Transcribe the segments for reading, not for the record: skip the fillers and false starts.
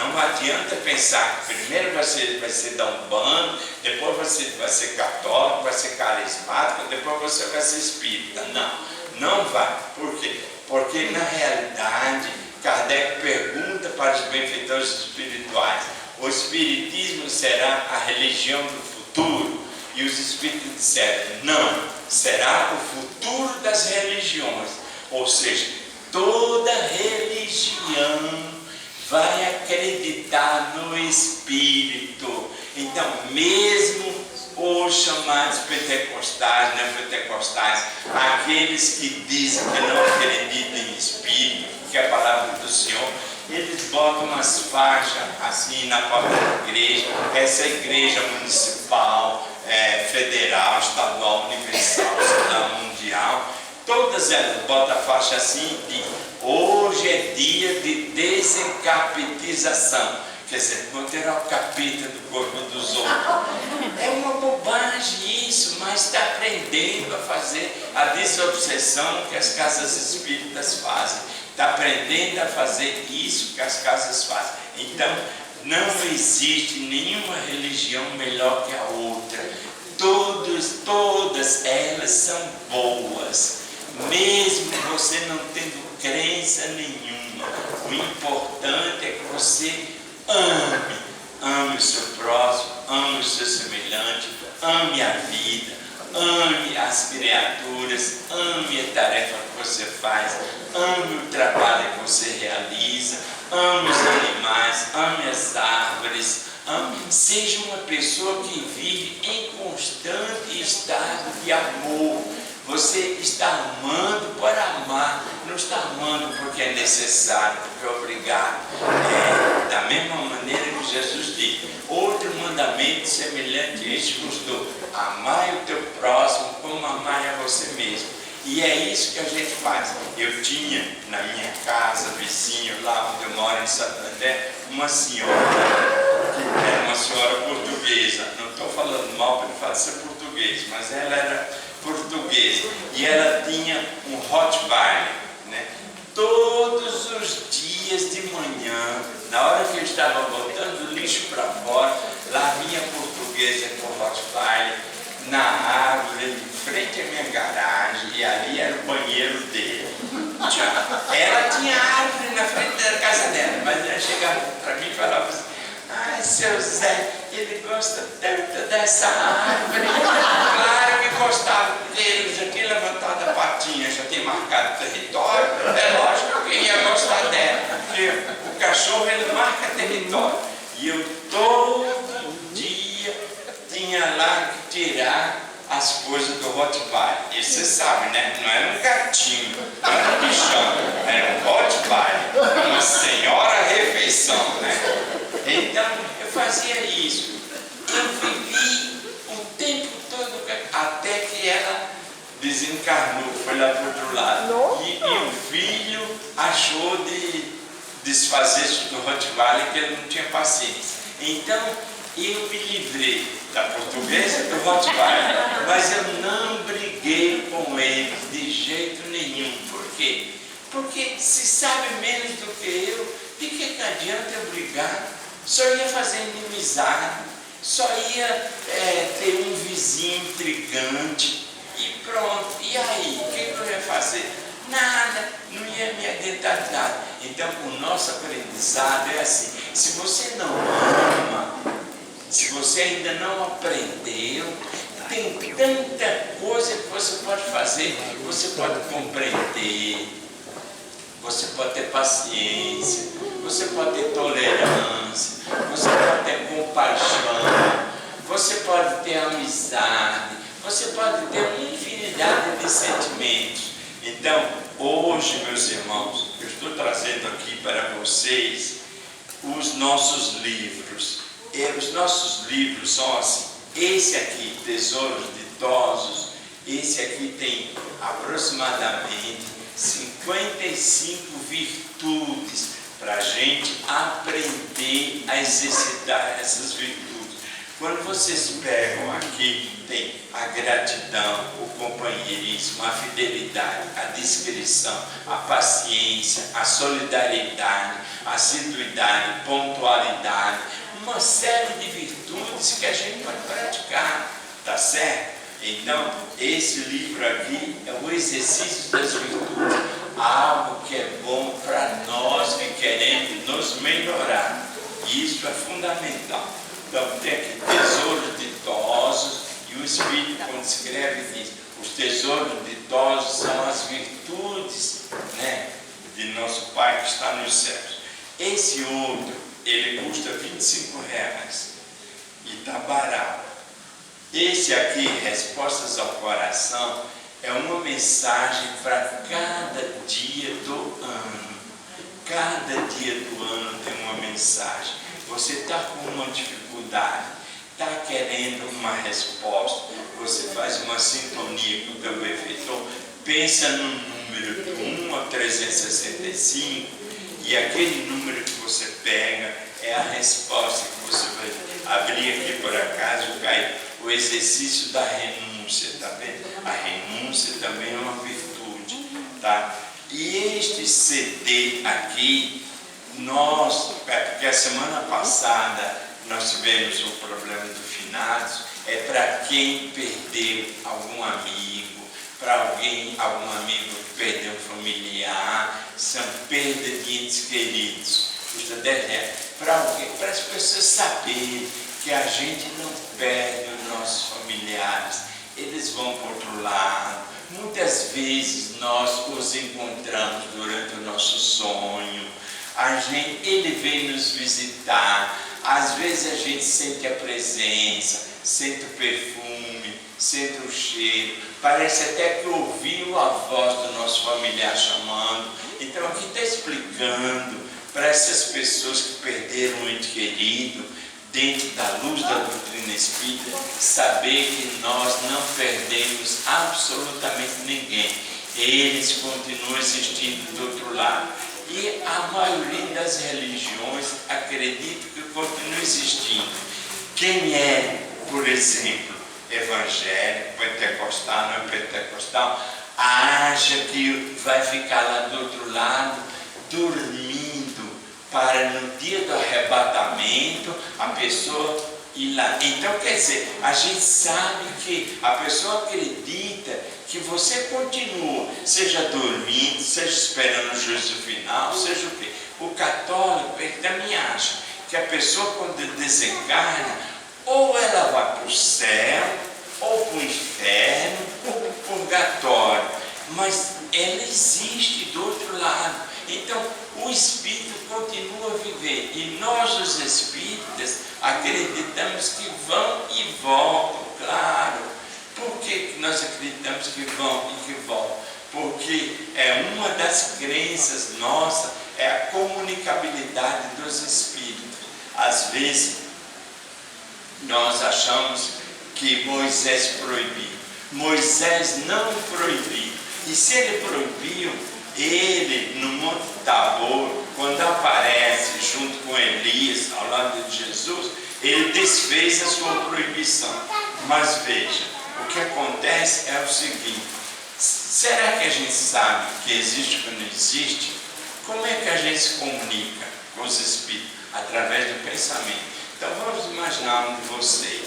Não adianta pensar que primeiro vai ser da Umbanda, depois você vai ser católico, vai ser carismático, depois você vai ser espírita. Não vai. Por quê? Porque na realidade, Kardec pergunta para os benfeitores espirituais: o espiritismo será a religião do futuro? E os espíritos disseram: não, será o futuro das religiões. Ou seja, toda religião vai acreditar no Espírito. Então, mesmo os chamados pentecostais, neopentecostais, aqueles que dizem que não acreditam em Espírito, que é a palavra do Senhor, eles botam umas faixas assim na porta da igreja. Essa igreja municipal, federal, estadual, universal, mundial, todas elas botam a faixa assim de: hoje é dia de desencapetização. Quer dizer, vão tirar o capeta do corpo dos outros. É uma bobagem isso, mas está aprendendo a fazer a desobsessão que as casas espíritas fazem. Está aprendendo a fazer isso que as casas fazem. Então, não existe nenhuma religião melhor que a outra. Todas elas são boas, mesmo você não tendo crença nenhuma. O importante é que você ame o seu próximo, ame o seu semelhante, ame a vida, ame as criaturas, ame a tarefa que você faz, ame o trabalho que você realiza, ame os animais, ame as árvores, seja uma pessoa que vive em constante estado de amor. Você está amando por amar, não está amando porque é necessário, porque é obrigado. Da mesma maneira que Jesus disse: outro mandamento semelhante a este vos dou: amai o teu próximo como amai a você mesmo. E é isso que a gente faz. Eu tinha na minha casa, vizinho, lá onde eu moro em Santo André, uma senhora, que era uma senhora portuguesa. Não estou falando mal para ele falar ser português, mas ela era portuguesa, e ela tinha um Rottweiler, né? Todos os dias de manhã, na hora que eu estava botando o lixo para fora, lá vinha a portuguesa com o Rottweiler na árvore, em frente à minha garagem, e ali era o banheiro dele. Ela tinha árvore na frente da casa dela, mas ela chegava para mim e falava assim: ai, seu Zé, ele gosta tanto dessa árvore. Claro que gostava dele, já tinha levantado a patinha, já tinha marcado território. É lógico que eu ia gostar dela, porque o cachorro ele marca território. E eu todo dia tinha lá que tirar as coisas do Rottweiler. E você sabe, né? Não era um gatinho, não era um bichão, era um Rottweiler, uma senhora refeição, né? Então eu fazia isso. Eu vivi o tempo todo até que ela desencarnou, foi lá para o outro lado. E o filho achou de desfazer-se do Rottweiler, que ele não tinha paciência. Então eu me livrei da portuguesa do Rottweiler, mas eu não briguei com ele de jeito nenhum. Por quê? Porque se sabe menos do que eu, de que adianta eu brigar? Só ia fazer inimizade, só ia ter um vizinho intrigante e pronto. E aí, o que eu ia fazer? Nada, não ia me adiantar de nada. Então, o nosso aprendizado é assim: se você não ama, se você ainda não aprendeu, tem tanta coisa que você pode fazer. Você pode compreender, você pode ter paciência, você pode ter tolerância, você pode ter compaixão, você pode ter amizade, você pode ter uma infinidade de sentimentos. Então, hoje, meus irmãos, eu estou trazendo aqui para vocês os nossos livros. E os nossos livros são assim: esse aqui, Tesouros Ditosos, esse aqui tem aproximadamente 55 virtudes para a gente aprender a exercitar essas virtudes. Quando vocês pegam aqui, tem a gratidão, o companheirismo, a fidelidade, a discrição, a paciência, a solidariedade, a assiduidade, pontualidade, uma série de virtudes que a gente pode praticar, tá certo? Então, esse livro aqui é o exercício das virtudes, algo que é bom para nós que queremos nos melhorar. Isso é fundamental. Então, tem aqui tesouros ditosos, e o Espírito, quando escreve, diz: os tesouros ditosos são as virtudes, né, de nosso Pai que está nos céus. Esse outro, ele custa R$25 e está barato. Esse aqui, Respostas ao Coração, é uma mensagem para cada dia do ano. Cada dia do ano tem uma mensagem. Você está com uma dificuldade, está querendo uma resposta, você faz uma sintonia com o teu benfeitor, pensa no número de 1 a 365 e aquele número que você pega é a resposta que você vai abrir aqui por acaso, cai o exercício da renúncia, tá vendo? A renúncia também é uma virtude, tá? E este CD aqui, porque a semana passada nós tivemos um problema do finados, é para quem perdeu algum amigo, para algum amigo que perdeu um familiar, são perda de entes queridos, custa R$10. Para as pessoas saberem que a gente não perde os nossos familiares, eles vão para o outro lado. Muitas vezes nós os encontramos durante o nosso sonho, ele vem nos visitar, às vezes a gente sente a presença, sente o perfume, sente o cheiro, parece até que ouviu a voz do nosso familiar chamando. Então aqui está explicando para essas pessoas que perderam um ente querido, dentro da luz da doutrina espírita, saber que nós não perdemos absolutamente ninguém. Eles continuam existindo do outro lado. E a maioria das religiões acredita que continua existindo. Quem é, por exemplo, evangélico, pentecostal, não é pentecostal, acha que vai ficar lá do outro lado, dormindo, para no dia do arrebatamento a pessoa ir lá. Então, quer dizer, a gente sabe que a pessoa acredita que você continua, seja dormindo, seja esperando o juízo final, seja o quê. O católico, ele também acha que a pessoa, quando desencarna, ou ela vai para o céu, ou para o inferno, ou para o purgatório, mas ela existe do outro lado. Então, o espírito continua a viver, e nós, os espíritas, acreditamos que vão e voltam, claro. Por que nós acreditamos que vão e que voltam? Porque é uma das crenças nossas, é a comunicabilidade dos espíritos. Às vezes, nós achamos que Moisés proibiu. Moisés não proibiu. E se ele proibiu, ele, no Monte Tabor, quando aparece junto com Elias, ao lado de Jesus, ele desfez a sua proibição. Mas veja, o que acontece é o seguinte: será que a gente sabe que existe ou não existe? Como é que a gente se comunica com os espíritos? Através do pensamento. Então vamos imaginar um de vocês,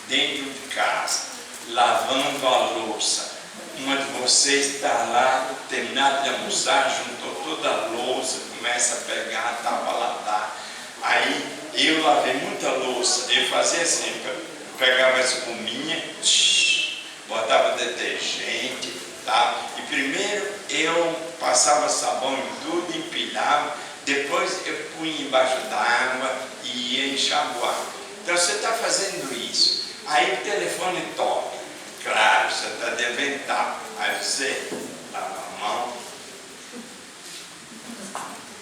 dentro de casa, lavando a louça. Uma de vocês está lá, terminado de almoçar, juntou toda a louça, começa a pegar, tapa a lavar. Aí eu lavei muita louça, eu fazia assim, eu pegava a espuminha, botava detergente, tá? E primeiro eu passava sabão em tudo, empilhava, depois eu punha embaixo d'água e ia enxaguar. Então você está fazendo isso, aí o telefone toca, claro, você está de avental, aí você lava a mão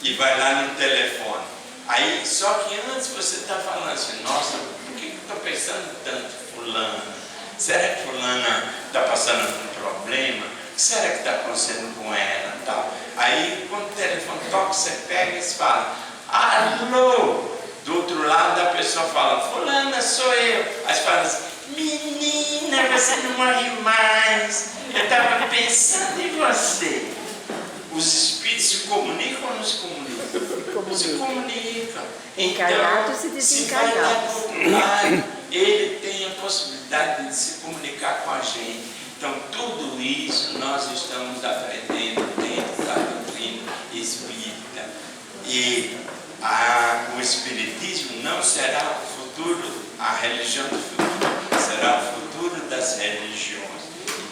e vai lá no telefone. Aí, só que antes você está falando assim: nossa, por que eu estou pensando tanto fulana? Será que fulana está passando por um problema? O que será que está acontecendo com ela? Tal? Aí, quando o telefone toca, você pega e fala: alô! Do outro lado, a pessoa fala: fulana, sou eu. Aí você fala assim, menina, você não morre mais. Eu estava pensando em você. Os espíritos se comunicam ou não se comunicam? Se comunicam. Encarnados e desencarnados. Se vai lá do lado, ele tem a possibilidade de se comunicar com a gente. Então, tudo isso nós estamos aprendendo dentro da doutrina espírita. E o Espiritismo não será o futuro, a religião do futuro, será o futuro das religiões.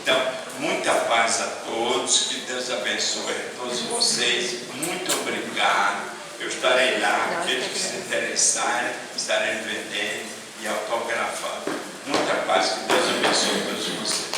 Então, muita paz a todos, que Deus abençoe a todos vocês, muito obrigado. Eu estarei lá, aqueles que se interessarem, estarei vendendo e autografando. Muita paz, que Deus abençoe a todos vocês.